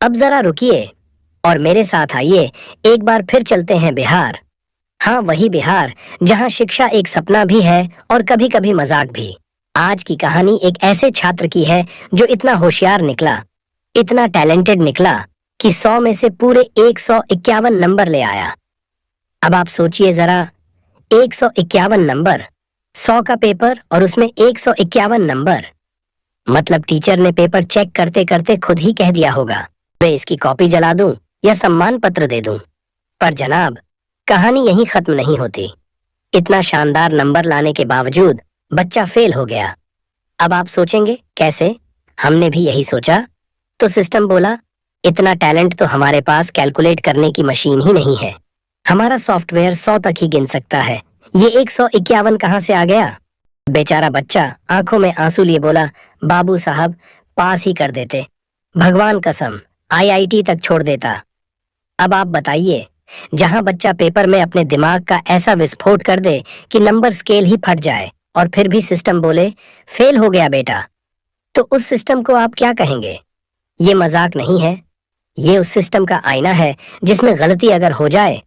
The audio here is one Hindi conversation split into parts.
अब जरा रुकिए और मेरे साथ आइए, एक बार फिर चलते हैं बिहार। हाँ, वही बिहार जहाँ शिक्षा एक सपना भी है और कभी कभी मजाक भी। आज की कहानी एक ऐसे छात्र की है जो इतना होशियार निकला, इतना टैलेंटेड निकला कि 100 में से पूरे 151 नंबर ले आया। अब आप सोचिए जरा, 151 नंबर, 100 का पेपर और उसमें 151 नंबर। मतलब टीचर ने पेपर चेक करते करते खुद ही कह दिया होगा, मैं इसकी कॉपी जला दूं या सम्मान पत्र दे दूं। पर जनाब, कहानी यहीं खत्म नहीं होती। इतना शानदार नंबर लाने के बावजूद बच्चा फेल हो गया। अब आप सोचेंगे कैसे? हमने भी यही सोचा। तो सिस्टम बोला, इतना टैलेंट तो हमारे पास कैलकुलेट करने की मशीन ही नहीं है। हमारा सॉफ्टवेयर 100 तक ही गिन सकता है, ये 151 कहाँ से आ गया? बेचारा बच्चा आंखों में आंसू लिए बोला, बाबू साहब, पास ही कर देते, भगवान कसम आईआईटी तक छोड़ देता। अब आप बताइए, जहां बच्चा पेपर में अपने दिमाग का ऐसा विस्फोट कर दे कि नंबर स्केल ही फट जाए और फिर भी सिस्टम बोले फेल हो गया बेटा, तो उस सिस्टम को आप क्या कहेंगे? ये मजाक नहीं है, ये उस सिस्टम का आईना है जिसमें गलती अगर हो जाए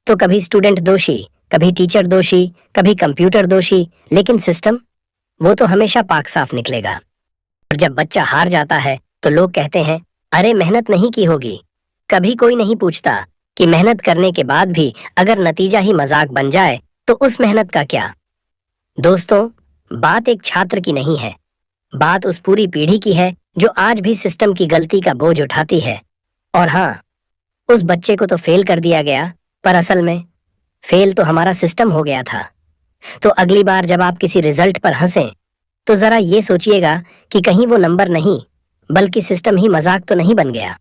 तो कभी स्टूडेंट दोषी, कभी टीचर दोषी, कभी कंप्यूटर दोषी, लेकिन सिस्टम, वो तो हमेशा पाक साफ निकलेगा। और जब बच्चा हार जाता है तो लोग कहते हैं, अरे मेहनत नहीं की होगी। कभी कोई नहीं पूछता कि मेहनत करने के बाद भी अगर नतीजा ही मजाक बन जाए तो उस मेहनत का क्या? दोस्तों, बात एक छात्र की नहीं है, बात उस पूरी पीढ़ी की है जो आज भी सिस्टम की गलती का बोझ उठाती है। और हाँ, उस बच्चे को तो फेल कर दिया गया, पर असल में फेल तो हमारा सिस्टम हो गया था। तो अगली बार जब आप किसी रिजल्ट पर हंसें तो जरा ये सोचिएगा कि कहीं वो नंबर नहीं बल्कि सिस्टम ही मजाक तो नहीं बन गया।